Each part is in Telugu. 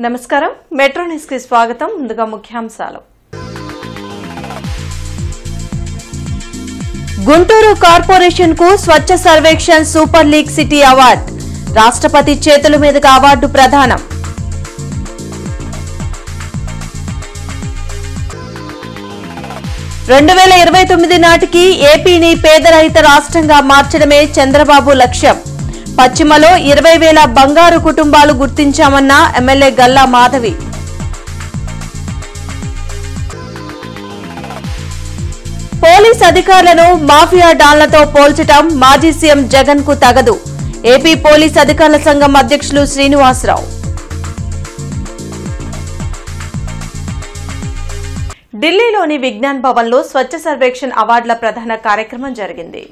నమస్కారం మెట్రో న్యూస్ కి స్వాగతం. ముందుగా ముఖ్యాంశాలు. గుంటూరు కార్పొరేషన్ కు Swachh Survekshan super league city award. రాష్ట్రపతి చేతుల మీదుగా అవార్డు ప్రదానం. రెండు 2029 నాటికి ఏపీని పేదరహిత రాష్ట్రంగా మార్చడమే చంద్రబాబు లక్ష్యం. పశ్చిమలో 20,000 బంగారు కుటుంబాలు గుర్తించామన్న ఎమ్మెల్యే గల్లా మాధవి. పోలీస్ అధికారులను మాఫియా డాన్లతో పోల్చడం మాజీ సీఎం జగన్ కు తగదు. ఏపీ పోలీస్ అధికారుల సంఘం అధ్యక్షులు శ్రీనివాసరావు. ఢిల్లీలోని విజ్ఞాన్ భవన్ లో స్వచ్ఛ సర్వేక్షణ్ అవార్డుల ప్రధాన కార్యక్రమం జరిగింది.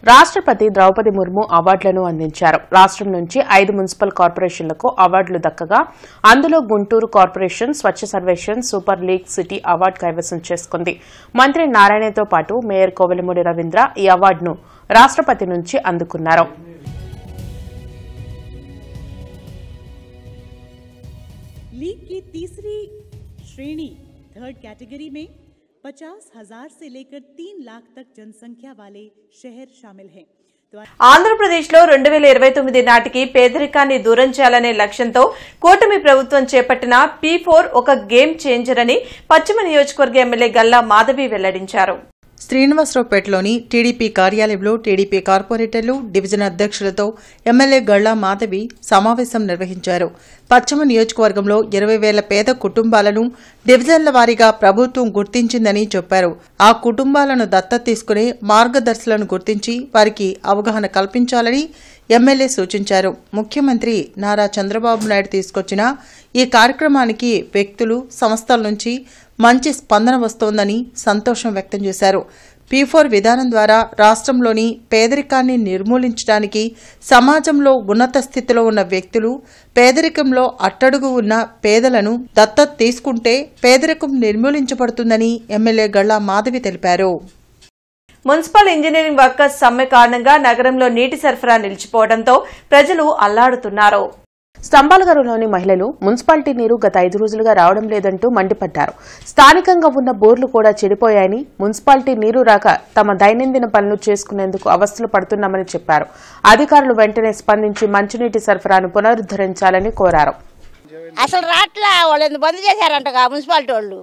రాష్ట్రపతి ద్రౌపది ముర్ము అవార్డులను అందించారు. రాష్ట్రం నుంచి 5 మున్సిపల్ కార్పొరేషన్లకు అవార్డులు దక్కగా అందులో Guntur corporation Swachh Survekshan super league city award కైవసం చేసుకుంది. మంత్రి నారాయణతో పాటు మేయర్ కోవెలమూడి రవీంద్ర ఈ అవార్డును రాష్ట్రపతి నుంచి అందుకున్నారు. लीग की तीसरी श्रेणी थर्ड कैटेगरी में 50,000 से लेकर 3 लाख तक जनसंख्या वाले शहर शामिल हैं. ఆంధ్రప్రదేశ్ లో 2029 నాటికి పేదరికాన్ని దూరం చేయాలనే లక్ష్యంతో కూటమి ప్రభుత్వం చేపట్టిన P4 ఒక గేమ్ చేంజర్ అని పశ్చిమ నియోజకవర్గ ఎమ్మెల్యే గల్లా మాధవి వెల్లడించారు. శ్రీనివాసరావుపేటలోని టీడీపీ కార్యాలయంలో టీడీపీ కార్పొరేటర్లు, డివిజన్ అధ్యక్షులతో ఎమ్మెల్యే గల్లా మాధవి సమావేశం నిర్వహించారు. పశ్చిమ నియోజకవర్గంలో 20,000 పేద కుటుంబాలను డివిజన్ల వారీగా ప్రభుత్వం గుర్తించిందని చెప్పారు. ఆ కుటుంబాలను దత్తత తీసుకుని మార్గదర్శులను గుర్తించి వారికి అవగాహన కల్పించాలని ఎమ్మెల్యే సూచించారు. ముఖ్యమంత్రి నారా చంద్రబాబు నాయుడు తీసుకొచ్చిన ఈ కార్యక్రమానికి వ్యక్తులు, సంస్థల నుంచి మంచి స్పందన వస్తోందని సంతోషం వ్యక్తం చేశారు. P4 విధానం ద్వారా రాష్ట్రంలోని పేదరికాన్ని నిర్మూలించడానికి సమాజంలో ఉన్నత స్థితిలో ఉన్న వ్యక్తులు, పేదరికంలో అట్టడుగు ఉన్న పేదలను దత్తత తీసుకుంటే పేదరికం నిర్మూలించబడుతుందని ఎమ్మెల్యే గల్లా మాధవి తెలిపారు. మున్సిపల్ ఇంజనీరింగ్ వర్కర్స్ సమ్మె కారణంగా నగరంలో నీటి సరఫరా నిలిచిపోవడంతో ప్రజలు అల్లాడుతున్నారు. స్తంభాలగరులోని మహిళలు మున్సిపాలిటీ నీరు గత 5 రోజులుగా రావడం లేదంటూ మండిపడ్డారు. స్థానికంగా ఉన్న బోర్లు కూడా చెడిపోయాయని, మున్సిపాలిటీ నీరు రాక తమ దైనందిన పనులు చేసుకునేందుకు అవస్థలు పడుతున్నామని చెప్పారు. అధికారులు వెంటనే స్పందించి మంచినీటి సరఫరాను పునరుద్దరించాలని కోరారు. అసలు రాట్లా వాళ్ళు ఎందుకు బంద్ చేశారంటగా మున్సిపాలిటీ వాళ్ళు,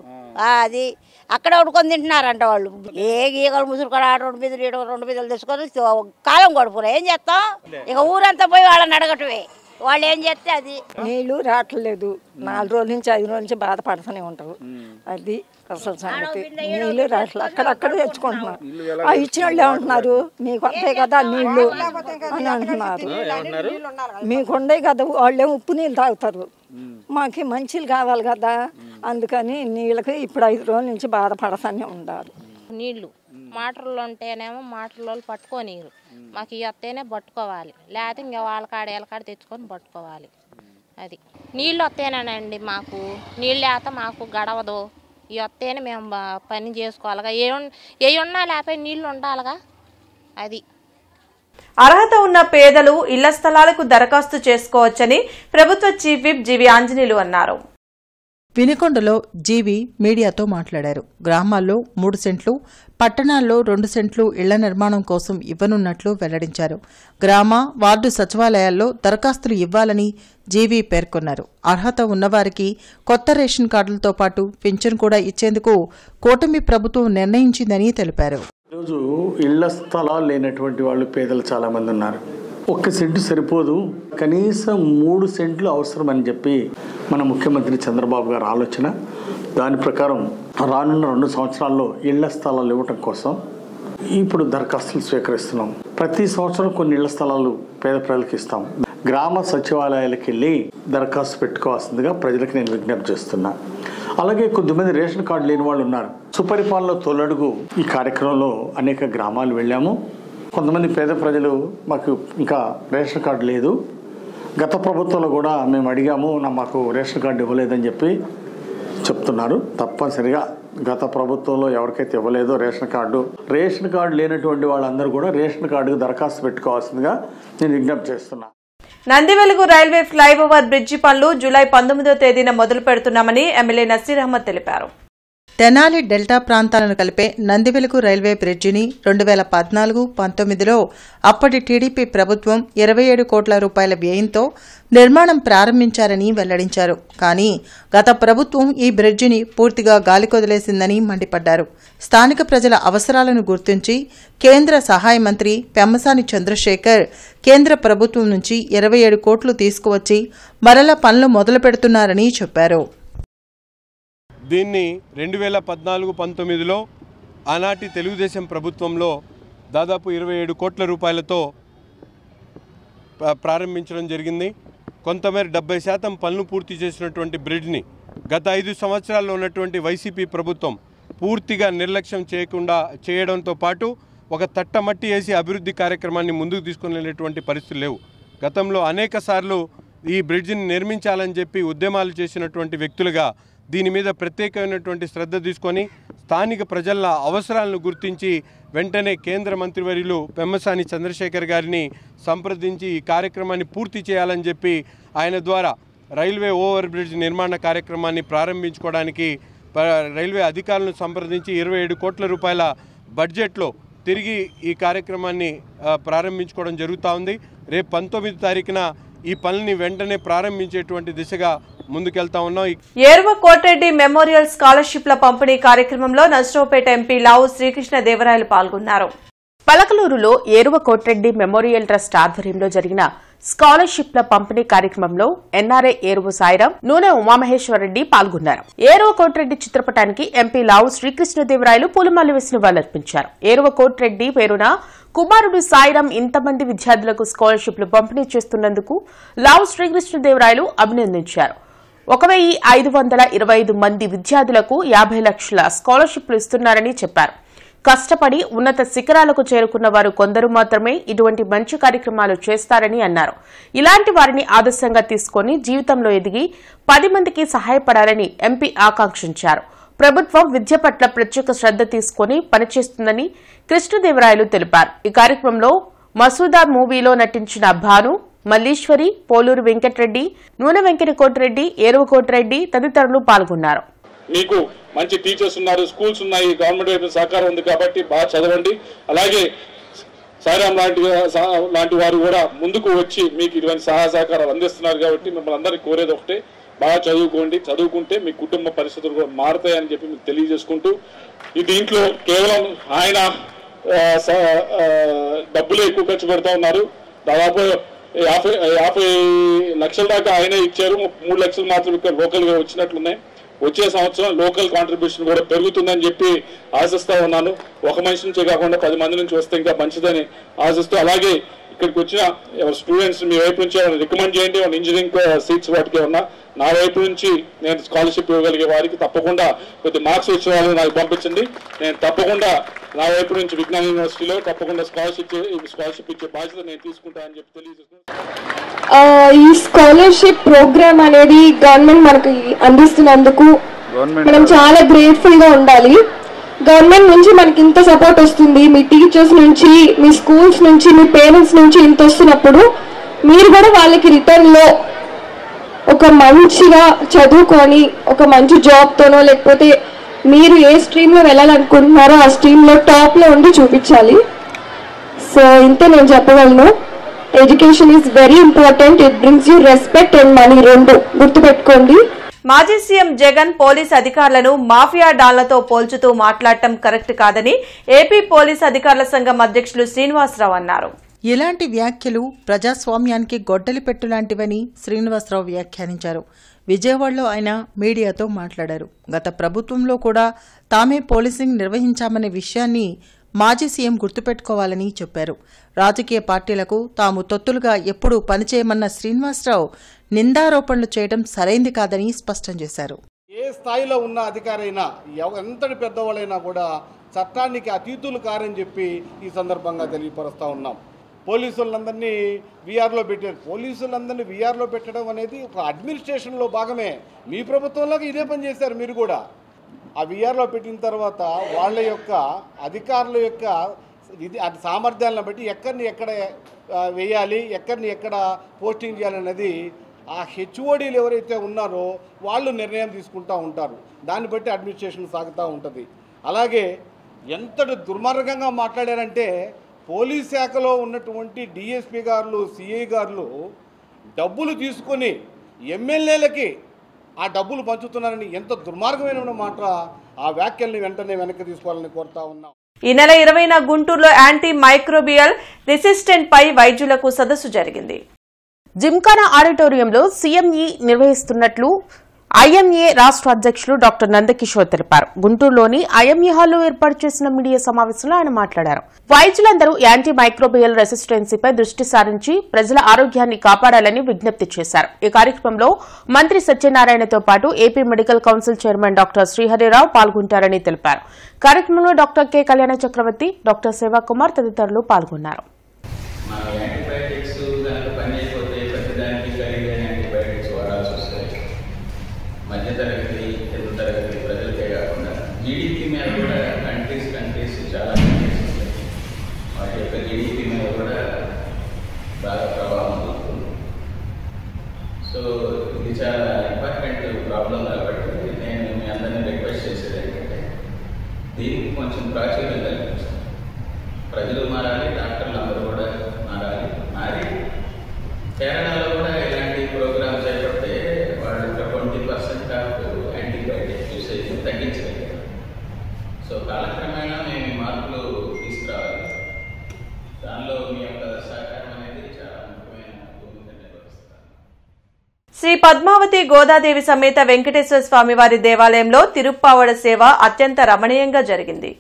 అది అక్కడ ఉడుకొని తింటున్నారంట వాళ్ళు. ఏ గీగలు ముసురుకొని రెండు బిందులు తెచ్చుకొని కాలం గడుపురా. ఏం చేస్తాం, ఇక ఊరంతా పోయి వాళ్ళని అడగటమే. వాళ్ళు ఏం చేస్తే అది. నీళ్లు రావట్లేదు, 4 రోజుల నుంచి 5 రోజుల నుంచి బాధపడుతూనే ఉంటారు. అది అసలు సంగతి. నీళ్లు రావట్లేదు, అక్కడక్కడ తెచ్చుకుంటున్నారు. ఇచ్చిన వాళ్ళు ఏమంటున్నారు, మీకు వస్తాయి కదా నీళ్లు అని అంటున్నారు. మీకు ఉండే కదా, వాళ్ళేమో ఉప్పు నీళ్ళు తాగుతారు, మాకు మంచిలు కావాలి కదా. అందుకని నీళ్ళకి ఇప్పుడు 5 రోజుల నుంచి బాధపడతానే ఉండాలి. నీళ్లు మోటార్లు ఉంటేనేమో మోటార్లో పట్టుకోనీరు, మాకు ఇవి వస్తేనే పట్టుకోవాలి, లేకపోతే ఇంకా వాళ్ళ కాడ తెచ్చుకొని పట్టుకోవాలి. అది నీళ్ళు వస్తేనేనండి మాకు, నీళ్ళు లేకపోతే మాకు గడవదు. ఇవి వస్తేనే మేము పని చేసుకోవాలిగా, ఏ ఉన్నా లేకపోతే నీళ్లు ఉండాలిగా. అది అర్హత ఉన్న పేదలు ఇళ్ల స్థలాలకు దరఖాస్తు చేసుకోవచ్చని ప్రభుత్వ చీఫ్ విప్ జీవి ఆంజనేయులు అన్నారు. వినుకొండలో జీవి మీడియాతో మాట్లాడారు. గ్రామాల్లో 3 సెంట్లు, పట్టణాల్లో 2 సెంట్లు ఇళ్ల నిర్మాణం కోసం ఇవ్వనున్నట్లు వెల్లడించారు. గ్రామ, వార్డు సచివాలయాల్లో దరఖాస్తులు ఇవ్వాలని జీవి పేర్కొన్నారు. అర్హత ఉన్నవారికి కొత్త రేషన్ కార్డులతో పాటు పింఛన్ కూడా ఇచ్చేందుకు కూటమి ప్రభుత్వం నిర్ణయించిందని తెలిపారు. ఈరోజు ఇళ్ల స్థలాలు లేనటువంటి వాళ్ళు పేదలు చాలామంది ఉన్నారు. 1 సెంటు సరిపోదు, కనీసం 3 సెంట్లు అవసరమని చెప్పి మన ముఖ్యమంత్రి చంద్రబాబు గారి ఆలోచన. దాని ప్రకారం రానున్న 2 సంవత్సరాల్లో ఇళ్ల స్థలాలు ఇవ్వటం కోసం ఇప్పుడు దరఖాస్తులు స్వీకరిస్తున్నాం. ప్రతి సంవత్సరం కొన్ని ఇళ్ల స్థలాలు పేద ప్రజలకు ఇస్తాం. గ్రామ సచివాలయాలకు వెళ్ళి దరఖాస్తు పెట్టుకోవాల్సిందిగా ప్రజలకు నేను విజ్ఞప్తి చేస్తున్నా. అలాగే కొద్దిమంది రేషన్ కార్డు లేని వాళ్ళు ఉన్నారు. సుపరిపాలన తొలడుగు ఈ కార్యక్రమంలో అనేక గ్రామాలు వెళ్ళాము. కొంతమంది పేద ప్రజలు మాకు ఇంకా రేషన్ కార్డు లేదు, గత ప్రభుత్వంలో కూడా మేము అడిగాము, మాకు రేషన్ కార్డు ఇవ్వలేదని చెప్పి చెప్తున్నారు. తప్పనిసరిగా గత ప్రభుత్వంలో ఎవరికైతే ఇవ్వలేదో రేషన్ కార్డు లేనటువంటి వాళ్ళందరూ కూడా రేషన్ కార్డుకు దరఖాస్తు పెట్టుకోవాల్సిందిగా నేను విజ్ఞప్తి చేస్తున్నా. నందివెలుగు రైల్వే ఫ్లైఓవర్ బ్రిడ్జి పనులు జూలై 19వ తేదీన మొదలు పెడుతున్నామని ఎమ్మెల్యే నసీర్ అహ్మద్ తెలిపారు. తెనాలి డెల్టా ప్రాంతాలను కలిపే నందివెలుగు రైల్వే బ్రిడ్జిని 2014-19లో అప్పటి టీడీపీ ప్రభుత్వం 27 కోట్ల రూపాయల వ్యయంతో నిర్మాణం ప్రారంభించారని వెల్లడించారు. కానీ గత ప్రభుత్వం ఈ బ్రిడ్జిని పూర్తిగా గాలికొదిలేసిందని మండిపడ్డారు. స్థానిక ప్రజల అవసరాలను గుర్తించి కేంద్ర సహాయ మంత్రి పెమ్మసాని చంద్రశేఖర్ కేంద్ర ప్రభుత్వం నుంచి 27 కోట్లు తీసుకువచ్చి మరల పనులు మొదలు పెడుతున్నారని చెప్పారు. దీన్ని 2014-19లో ఆనాటి తెలుగుదేశం ప్రభుత్వంలో దాదాపు 27 కోట్ల రూపాయలతో ప్రారంభించడం జరిగింది. కొంతమేర 70% పనులు పూర్తి చేసినటువంటి బ్రిడ్జ్ని గత 5 సంవత్సరాల్లో ఉన్నటువంటి వైసీపీ ప్రభుత్వం పూర్తిగా నిర్లక్ష్యం చేయడంతో పాటు ఒక తట్టమట్టి వేసి అభివృద్ధి కార్యక్రమాన్ని ముందుకు తీసుకుని వెళ్ళేటువంటి పరిస్థితులు లేవు. గతంలో అనేక సార్లు ఈ బ్రిడ్జిని నిర్మించాలని చెప్పి ఉద్యమాలు చేసినటువంటి వ్యక్తులుగా దీని మీద ప్రత్యేకమైనటువంటి శ్రద్ధ తీసుకొని స్థానిక ప్రజల అవసరాలను గుర్తించి వెంటనే కేంద్ర మంత్రివర్యులు పెమ్మసాని చంద్రశేఖర్ గారిని సంప్రదించి ఈ కార్యక్రమాన్ని పూర్తి చేయాలని చెప్పి ఆయన ద్వారా రైల్వే ఓవర్ బ్రిడ్జ్ నిర్మాణ కార్యక్రమాన్ని ప్రారంభించుకోవడానికి రైల్వే అధికారులను సంప్రదించి 27 కోట్ల రూపాయల బడ్జెట్లో తిరిగి ఈ కార్యక్రమాన్ని ప్రారంభించుకోవడం జరుగుతూ ఉంది. రేపు 19వ తారీఖున ఈ పనుల్ని వెంటనే ప్రారంభించేటువంటి దిశగా ముందుకెళ్తా ఉన్నాం. ఏరువ కోటిరెడ్డి మెమోరియల్ స్కాలర్షిప్ల పంపిణీ కార్యక్రమంలో నర్సరావుపేట ఎంపీ లావు శ్రీకృష్ణదేవరాయలు పాల్గొన్నారు. పలకలూరులో ఏరువ కోటిరెడ్డి మెమోరియల్ ట్రస్ట్ ఆధ్వర్యంలో జరిగిన స్కాలర్షిప్ల పంపిణీ కార్యక్రమంలో ఎన్ఆర్ఐ ఏరువ సాయిరాం, నూనె ఉమామహేశ్వరరెడ్డి పాల్గొన్నారు. ఏరువ కోటిరెడ్డి చిత్రపటానికి ఎంపీ లావు శ్రీకృష్ణదేవరాయలు పూలమాల వేసి నివాళులర్పించారు. ఏరువ కోటిరెడ్డి పేరున కుమారుడు సాయిరాం ఇంతమంది విద్యార్థులకు స్కాలర్షిప్లు పంపిణీ చేస్తున్నందుకు లావు శ్రీకృష్ణదేవరాయలు అభినందించారు. 1525 మంది విద్యార్థులకు 50 లక్షల స్కాలర్షిప్లు ఇస్తున్నారని చెప్పారు. కష్టపడి ఉన్నత శిఖరాలకు చేరుకున్న వారు కొందరు మాత్రమే ఇటువంటి మంచి కార్యక్రమాలు చేస్తారని అన్నారు. ఇలాంటి వారిని ఆదర్శంగా తీసుకుని జీవితంలో ఎదిగి 10 మందికి సహాయపడాలని ఎంపీ ఆకాంక్షించారు. ప్రభుత్వం విద్య పట్ల ప్రత్యేక శ్రద్ధ తీసుకుని పనిచేస్తుందని కృష్ణదేవరాయలు తెలిపారు. ఈ కార్యక్రమంలో మసూదా మూవీలో నటించిన భాను, మల్లీశ్వరి, పోలూరు వెంకటరెడ్డి, నూనె వెంకట కోటిరెడ్డి, ఏరువ కోటిరెడ్డి తదితరులు పాల్గొన్నారు. మీకు మంచి టీచర్స్ ఉన్నారు, స్కూల్స్ ఉన్నాయి, గవర్నమెంట్ వైపు సహకారం ఉంది కాబట్టి బాగా చదవండి. అలాగే సాయిరాం లాంటి వారు కూడా ముందుకు వచ్చి మీకు ఇటువంటి సహాయ సహకారాలు అందిస్తున్నారు కాబట్టి మిమ్మల్ని అందరికీ కోరేది ఒకటే, బాగా చదువుకోండి. చదువుకుంటే మీ కుటుంబ పరిస్థితులు కూడా మారుతాయని చెప్పి మీకు తెలియజేసుకుంటూ, ఈ దీంట్లో కేవలం ఆయన డబ్బులు ఎక్కువ ఖర్చు పెడతా ఉన్నారు. దాదాపు 50 లక్షల దాకా ఆయనే ఇచ్చారు. 3 లక్షలు మాత్రం ఇక్కడ లోకల్గా వచ్చినట్లున్నాయి. వచ్చే సంవత్సరం లోకల్ కాంట్రిబ్యూషన్ కూడా పెరుగుతుందని చెప్పి ఆశిస్తా ఉన్నాను. ఒక మనిషి నుంచే కాకుండా 10 మంది నుంచి వస్తే ఇంకా మంచిదని ఆశిస్తూ, అలాగే ఇక్కడికి వచ్చిన స్టూడెంట్స్ మీ వైపు నుంచి రికమెండ్ చేయండి. ఇంజనీరింగ్ సీట్స్ వాటికి ఉన్నా నా వైపు నుంచి నేను స్కాలర్షిప్ ఇవ్వగలిగే వారికి తప్పకుండా కొద్ది మార్క్స్ వచ్చిన వాళ్ళని నాకు పంపించండి. నేను తప్పకుండా నా వైపు నుంచి విజ్ఞాన యూనివర్సిటీలో తప్పకుండా స్కాలర్షిప్ ఇచ్చే బాధ్యత నేను తీసుకుంటానని చెప్పి తెలియజేస్తున్నాను. ఈ స్కాలర్షిప్ ప్రోగ్రామ్ అనేది గవర్నమెంట్ మనకి అందిస్తున్నందుకు మనం చాలా గ్రేట్ఫుల్ గా ఉండాలి. గవర్నమెంట్ నుంచి మనకి ఇంత సపోర్ట్ వస్తుంది, మీ టీచర్స్ నుంచి, మీ స్కూల్స్ నుంచి, మీ పేరెంట్స్ నుంచి ఇంత వస్తున్నప్పుడు మీరు కూడా వాళ్ళకి రిటర్న్ లో ఒక మంచిగా చదువుకొని ఒక మంచి జాబ్తోనో లేకపోతే మీరు ఏ స్ట్రీమ్లో వెళ్ళాలనుకుంటున్నారో ఆ స్ట్రీమ్లో టాప్లో ఉండి చూపించాలి. సో ఇంతే నేను చెప్పగలను. Education is very important. It brings you respect and money, రెండు గుర్తుపెట్టుకోండి. మాజీ సీఎం జగన్ పోలీస్ అధికారులను మాఫియా డాన్లతో పోల్చుతూ మాట్లాడటం కరెక్ట్ కాదని ఏపీ పోలీస్ అధికారుల సంఘం అధ్యక్షులు శ్రీనివాసరావు అన్నారు. ఇలాంటి వ్యాఖ్యలు ప్రజాస్వామ్యానికి గొడ్డలి పెట్టులాంటివని శ్రీనివాసరావు వ్యాఖ్యానించారు. విజయవాడలో ఆయన మీడియాతో మాట్లాడారు. గత ప్రభుత్వంలో కూడా తామే పోలీసింగ్ నిర్వహించామనే విషయాన్ని మాజీ సీఎం గుర్తుపెట్టుకోవాలని చెప్పారు. రాజకీయ పార్టీలకు తాము తొత్తులుగా ఎప్పుడూ పనిచేయమన్న శ్రీనివాసరావు నిందారోపణలు చేయడం సరైంది కాదని స్పష్టం చేశారు. ఏ స్థాయిలో ఉన్న అధికారైనా ఎంతటి పెద్దవాళ్ళైనా కూడా చట్టానికి అతీతులు కారని చెప్పి ఈ సందర్భంగా తెలియపరుస్తూ ఉన్నాం. పోలీసులందరినీ వీఆర్లో పెట్టారు. పోలీసులందరినీ వీఆర్లో పెట్టడం అనేది ఒక అడ్మినిస్ట్రేషన్లో భాగమే. మీ ప్రభుత్వంలోకి ఇదే పని చేశారు మీరు కూడా. ఆ వీఆర్లో పెట్టిన తర్వాత వాళ్ళ యొక్క అధికారుల యొక్క సామర్థ్యాలను బట్టి ఎక్కడ వేయాలి, ఎక్కడ పోస్టింగ్ చేయాలన్నది ఆ హెచ్ఓడీలు ఎవరైతే ఉన్నారో వాళ్ళు నిర్ణయం తీసుకుంటూ ఉంటారు. దాన్ని బట్టి అడ్మినిస్ట్రేషన్ సాగుతూ ఉంటుంది. అలాగే ఎంతటి దుర్మార్గంగా మాట్లాడారంటే పోలీస్ శాఖలో ఉన్నటువంటి డిఎస్పీ గారులు, సిఐ గారులు డబ్బులు తీసుకొని ఎమ్మెల్యేలకి ఆ డబ్బులు పంచుతున్నారని ఎంత దుర్మార్గమైన మాట. ఆ వ్యాఖ్యల్ని వెంటనే వెనక్కి తీసుకోవాలని కోరుతా ఉన్నాం. ఈ నెల 20న గుంటూరులో యాంటీ మైక్రోబియల్ రెసిస్టెంట్ పై వైద్యులకు సదస్సు జరిగింది. జిమ్ఖానా ఆడిటోరియంలో సీఎంఈ నిర్వహిస్తున్నట్లు ఐఎంఏ రాష్ట్ర అధ్యక్షులు డాక్టర్ నందకిషోర్ తెలిపారు. గుంటూరులోని ఐఎంఏ హాల్లో ఏర్పాటు చేసిన మీడియా సమావేశంలో ఆయన మాట్లాడారు. వైద్యులందరూ యాంటీ మైక్రోబియల్ రెసిస్టెన్సీపై దృష్టి సారించి ప్రజల ఆరోగ్యాన్ని కాపాడాలని విజ్ఞప్తి చేశారు. ఈ కార్యక్రమంలో మంత్రి సత్యనారాయణతో పాటు AP medical council chairman doctor Srihari Rao పాల్గొంటారని తెలిపారు. కార్యక్రమంలో డాక్టర్ కె కళ్యాణ చక్రవర్తి, డాక్టర్ సేవాకుమార్ తదితరులు పాల్గొన్నారు. మధ్యతరగతి, తెలుగు తరగతి ప్రజలకే కాకుండా జీడిపి మీద కూడా కంట్రీస్ చాలా ఉంటాయి. వాటి యొక్క జీడిపి మీద కూడా బాగా ప్రభావం చూపుతుంది. సో ఇది చాలా ఇంపార్టెంట్ ప్రాబ్లం కాబట్టి నేను మీ అందరినీ రిక్వెస్ట్ చేసేది ఏంటంటే దీనికి కొంచెం ప్రాచుర్యం కల్పించాలి. ప్రజలు మారాలి, డాక్టర్లు అందరూ కూడా మారి కేరళలో కూడా ఇలాంటి ప్రోగ్రామ్ చేపడితే వాళ్ళు 20% ఆఫ్ యాంటీబయాటిక్ యూసేజ్ తగ్గించగలిగారు. సో కాలక్రమేణా మేము మార్పులు తీసుకురావాలి. దానిలో మీ యొక్క సహకారం అనేది చాలా ముఖ్యమైన భూమిక నిర్వహిస్తారు. శ్రీ పద్మావతి గోదాదేవి సమేత వెంకటేశ్వర స్వామివారి దేవాలయంలో తిరుప్పావడ సేవ అత్యంత రమణీయంగా జరిగింది.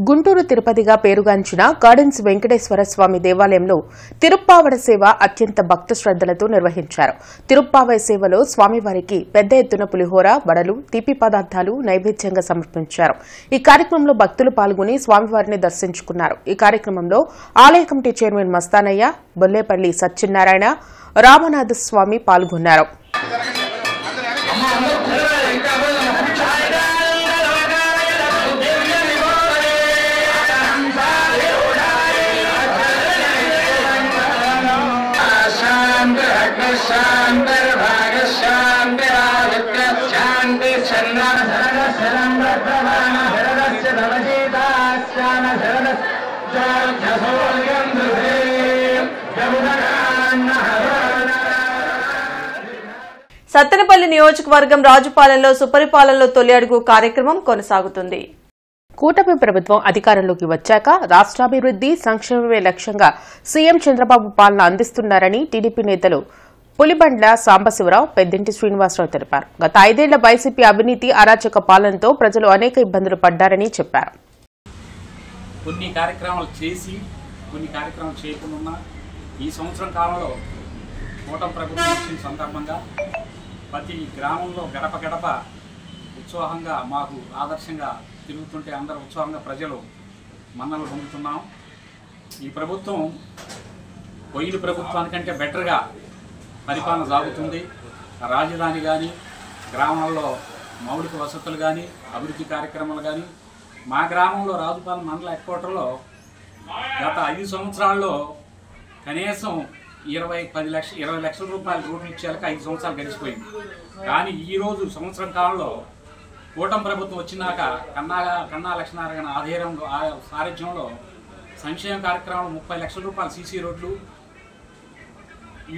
గుంటూరు తిరుపతిగా పేరుగాంచిన గార్డెన్స్ వెంకటేశ్వర స్వామి దేవాలయంలో తిరుప్పావడ సేవ అత్యంత భక్తి శ్రద్దలతో నిర్వహించారు. తిరుప్పావై సేవలో స్వామివారికి పెద్ద ఎత్తున పులిహోర, వడలు, తీపి పదార్థాలు నైవేద్యంగా సమర్పించారు. ఈ కార్యక్రమంలో భక్తులు పాల్గొని స్వామివారిని దర్శించుకున్నారు. ఈ కార్యక్రమంలో ఆలయ కమిటీ చైర్మన్ మస్తానయ్య, బొల్లేపల్లి సత్యనారాయణ, రామనాథ స్వామి పాల్గొన్నారు. సత్తెనపల్లి నియోజకవర్గం రాజుపాలెంలో సుపరిపాలనలో తొలి అడుగు కార్యక్రమం కొనసాగుతుంది. కూటమి ప్రభుత్వం అధికారంలోకి వచ్చాక రాష్ట్రాభివృద్ది, సంక్షేమమే లక్ష్యంగా సీఎం చంద్రబాబు పాలన అందిస్తున్నారని టీడీపీ నేతలు పులిబండ్ల సాంబశివరావు, పెద్దింటి శ్రీనివాసరావు తెలిపారు. గత 5 ఏళ్ల వైసీపీ అవినీతి, అరాచక పాలనతో ప్రజలు అనేక ఇబ్బందులు పడ్డారని చెప్పారు. కొన్ని కార్యక్రమాలు చేసి కొన్ని కార్యక్రమాలు చేయకుండా ఈ సంవత్సరం కాలంలో కూటమి ప్రభుత్వం వచ్చిన సందర్భంగా ప్రతి గ్రామంలో గడప గడప ఉత్సాహంగా మాకు ఆదర్శంగా తిరుగుతుంటే అందరూ ఉత్సాహంగా ప్రజలు మన్నలు పొందుతున్నాం. ఈ ప్రభుత్వం పోయిన ప్రభుత్వానికంటే బెటర్గా పరిపాలన సాగుతుంది. రాజధాని కానీ, గ్రామాల్లో మౌలిక వసతులు కానీ, అభివృద్ధి కార్యక్రమాలు కానీ, మా గ్రామంలో రాజుపాలెం మండల హెడ్ క్వార్టర్లో గత 5 సంవత్సరాల్లో కనీసం 20 లక్షల రూపాయల రోడ్లు ఇచ్చేయాక 5 సంవత్సరాలు గడిచిపోయింది. కానీ ఈరోజు సంవత్సరం కాలంలో కూటమి ప్రభుత్వం వచ్చినాక కన్నా లక్ష్మీనారాయణ ఆధ్వర్యంలో సారథ్యంలో సంక్షేమ కార్యక్రమాలు 30 లక్షల రూపాయల సీసీ రోడ్లు,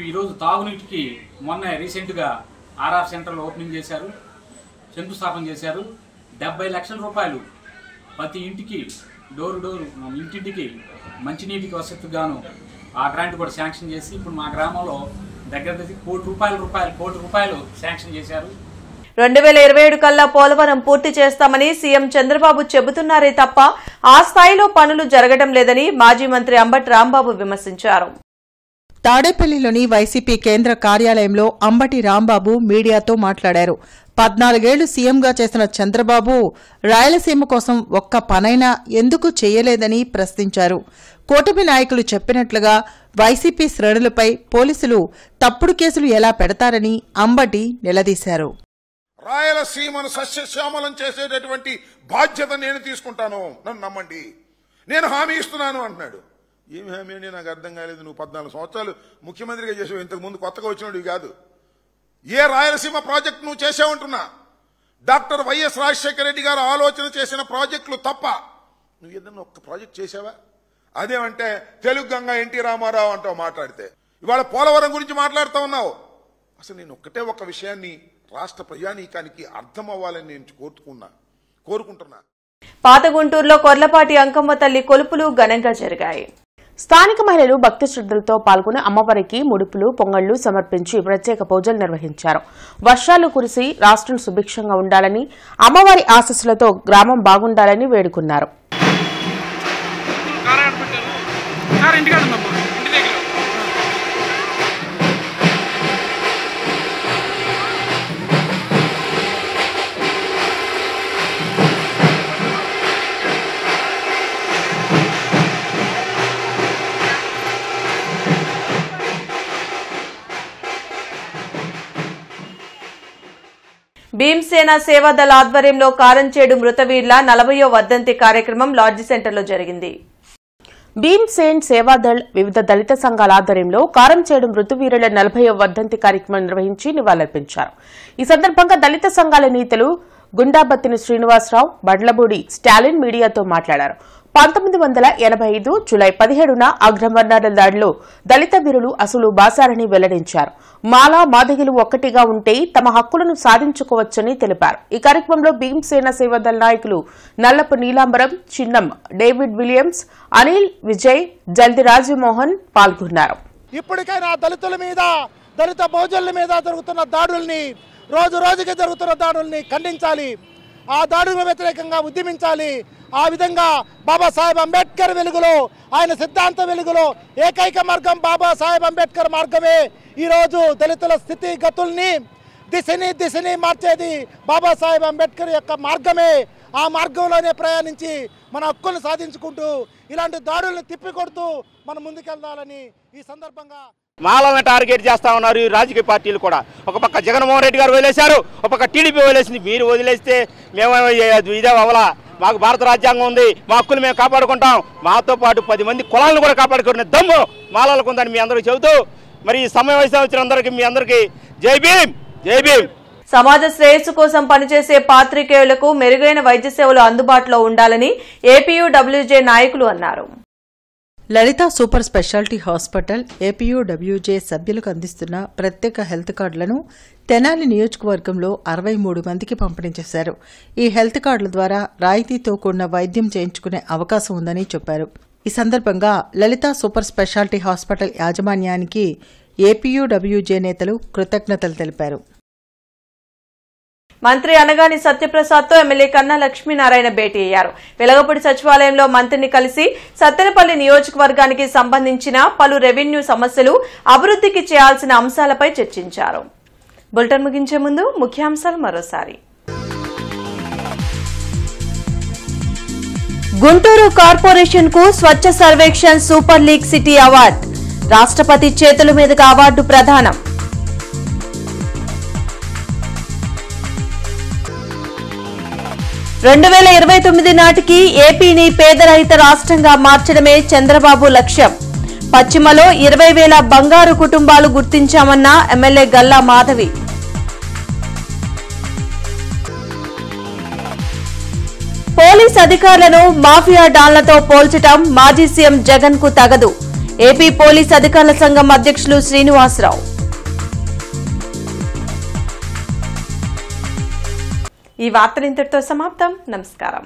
ఈరోజు తాగునీటికి మొన్న రీసెంట్గా ఆర్ఆర్ సెంటర్లో ఓపెనింగ్ చేశారు, శంకుస్థాపన చేశారు. 70 లక్షల రూపాయలు ప్రతి ఇంటికి డోరు ఇంటింటికి మంచినీటికి వసతిగాను ఆ గ్రాంట్ కూడా శాంక్షన్ చేసి ఇప్పుడు మా గ్రామంలో దగ్గర కోటి రూపాయలు శాంక్షన్ చేశారు. 2027 కల్లా పోలవరం పూర్తి చేస్తామని సీఎం చంద్రబాబు చెబుతున్నారే తప్ప ఆ స్థాయిలో పనులు జరగడం లేదని మాజీ మంత్రి అంబటి రాంబాబు విమర్శించారు. తాడేపల్లిలోని వైసీపీ కేంద్ర కార్యాలయంలో అంబటి రాంబాబు మీడియాతో మాట్లాడారు. 14 ఏళ్లు సీఎంగా చేసిన చంద్రబాబు రాయలసీమ కోసం ఒక్క పనైనా ఎందుకు చేయలేదని ప్రశ్నించారు. కూటమి నాయకులు చెప్పినట్లుగా వైసీపీ శ్రేణులపై పోలీసులు తప్పుడు కేసులు ఎలా పెడతారని అంబటి నిలదీశారు. రాయలసీమను సస్యశ్యామలం చేసేటటువంటి బాధ్యత నేను తీసుకుంటాను, నన్ను నమ్మండి, నేను హామీ ఇస్తున్నాను అంటున్నాడు. ఏమి హామీ అండి నాకు అర్థం కాలేదు. నువ్వు 14 సంవత్సరాలు ముఖ్యమంత్రిగా చేసావు, ఇంతకుముందు కొత్తగా వచ్చినవి కాదు. ఏ రాయలసీమ ప్రాజెక్టు నువ్వు చేసావంటున్నా? డాక్టర్ వైఎస్ రాజశేఖర రెడ్డి గారు ఆలోచన చేసిన ప్రాజెక్టులు తప్ప నువ్వు ఏదన్నా ఒక్క ప్రాజెక్ట్ చేసావా? అదేమంటే తెలుగు గంగా ఎన్టీ రామారావు అంటావు మాట్లాడితే. ఇవాళ పోలవరం గురించి మాట్లాడుతూ ఉన్నావు. అసలు నేను ఒక్కటే ఒక విషయాన్ని రాష్ట్ర ప్రజానీకానికి అర్థం అవ్వాలని నేను కోరుకుంటున్నా. పాత గుంటూరులో కొర్లపాటి అంకమ్మ తల్లి కొలుపులు ఘనంగా జరిగాయి. స్థానిక మహిళలు భక్తి శ్రద్ధలతో పాల్గొని అమ్మవారికి ముడుపులు పొంగళ్లు సమర్పించి ప్రత్యేక పూజలు నిర్వహించారు. వర్షాలు కురిసి రాష్ట్రం సుభిక్షంగా ఉండాలని, అమ్మవారి ఆశీస్సులతో గ్రామం బాగుండాలని వేడుకున్నారు. భీమసేన సేవాదళ ఆధ్వర్యంలో కారంచేడు మృతవీరుల 40వ వర్ధంతి కార్యక్రమం లాడ్జి సెంటర్లో జరిగింది. భీమసేన్ సేవాదళ్ వివిధ దళిత సంఘాల ఆధ్వర్యంలో కారంచేడు మృతవీరుల 40వ వర్ధంతి కార్యక్రమం నిర్వహించి నివాళులర్పించారు. ఈ సందర్భంగా దళిత సంఘాల నేతలు గుండాబత్తిని శ్రీనివాసరావు, బడ్లబూడి స్టాలిన్ మీడియాతో మాట్లాడారు. 1985 జూలై 17న అగ్రవర్ణాల దాడిలో దళిత వీరులు అసలు బాసారని వెల్లడించారు. మాలా మాదిగలు ఒక్కటిగా ఉంటే తమ హక్కులను సాధించుకోవచ్చని తెలిపారు. ఈ కార్యక్రమంలో భీమసేన సేవాదళ నాయకులు నల్లపు నీలాంబరం, చిన్నం, డేవిడ్ విలియమ్స్, అనిల్, విజయ్, జల్ది రాజమోహన్ పాల్గొన్నారు. ఇప్పటికైనా దళితుల మీద, దళిత బహుజనుల మీద జరుగుతున్న దాడుల్ని, రోజు రోజుకి జరుగుతున్న దాడుల్ని ఖండించాలి. ఆ దాడులకు వ్యతిరేకంగా ఉద్యమించాలి. ఆ విధంగా బాబాసాహెబ్ అంబేద్కర్ వెలుగులో, ఆయన సిద్ధాంత వెలుగులో ఏకైక మార్గం బాబాసాహెబ్ అంబేద్కర్ మార్గమే. ఈరోజు దళితుల స్థితిగతుల్ని దిశని మార్చేది బాబాసాహెబ్ అంబేద్కర్ యొక్క మార్గమే. ఆ మార్గంలోనే ప్రయాణించి మన హక్కులను సాధించుకుంటూ ఇలాంటి దాడుల్ని తిప్పికొడుతూ మనం ముందుకెళ్లాలని ఈ సందర్భంగా మాలలను టార్గెట్ చేస్తా ఉన్నారు ఈ రాజకీయ పార్టీలు కూడా. ఒక పక్క జగన్మోహన్ రెడ్డి గారు వదిలేశారు, ఒక పక్క టీడీపీ వదిలేసింది. మీరు వదిలేస్తే మేము ఇదే అవలా. మాకు భారత రాజ్యాంగం ఉంది, మా హక్కులు మేము కాపాడుకుంటాం. మాతో పాటు 10 మంది కులాలను కూడా కాపాడుకునే దమ్ము మాలలకు ఉందని మీ అందరూ చెబుతూ, మరి ఈ సమావేశం వచ్చిన అందరికీ మీ అందరికీ జై భీమ్, జై భీమ్. సమాజ శ్రేయస్సు కోసం పనిచేసే పాత్రికేయులకు మెరుగైన వైద్య సేవలు అందుబాటులో ఉండాలని ఏపీయూడబ్ల్యూజే నాయకులు అన్నారు. లలిత సూపర్ స్పెషాలిటీ హాస్పిటల్ ఏపీయూడబ్ల్యూజే సభ్యులకు అందిస్తున్న ప్రత్యేక హెల్త్ కార్డులను తెనాలి నియోజకవర్గంలో 63 మందికి పంపిణీ చేశారు. ఈ హెల్త్ కార్డుల ద్వారా రాయితీతో కూడిన వైద్యం చేయించుకునే అవకాశం ఉందని చెప్పారు. ఈ సందర్భంగా లలిత సూపర్ స్పెషాలిటీ హాస్పిటల్ యాజమాన్యానికి ఏపీయూడబ్ల్యూజే నేతలు కృతజ్ఞతలు తెలిపారు. మంత్రి అనగాని సత్యప్రసాద్ తో ఎమ్మెల్యే కన్నా లక్ష్మీనారాయణ భేటీ అయ్యారు. వెలగపూడి సచివాలయంలో మంత్రిని కలిసి సత్తెనపల్లి నియోజకవర్గానికి సంబంధించిన పలు రెవెన్యూ సమస్యలు, అభివృద్ధికి చేయాల్సిన అంశాలపై చర్చించారు. బులెటిన్ ముగించే ముందు ముఖ్యాంశాలు మరోసారి. గుంటూరు కార్పొరేషన్ కు Swachh Survekshan super league city award, రాష్ట్రపతి చేతుల మీదుగా అవార్డు ప్రదానం. రెండు 2029 నాటికి ఏపీని పేదరహిత రాష్ట్రంగా మార్చడమే చంద్రబాబు లక్ష్యం. పశ్చిమలో 20,000 బంగారు కుటుంబాలు గుర్తించామన్న ఎమ్మెల్యే గల్లా మాధవి. పోలీస్ అధికారులను మాఫియా డాన్లతో పోల్చటం మాజీ సీఎం జగన్ కు తగదు. ఏపీ పోలీస్ అధికారుల సంఘం అధ్యక్షులు శ్రీనివాసరావు. ఈ వార్తలు ఇంతటితో సమాప్తం. నమస్కారం.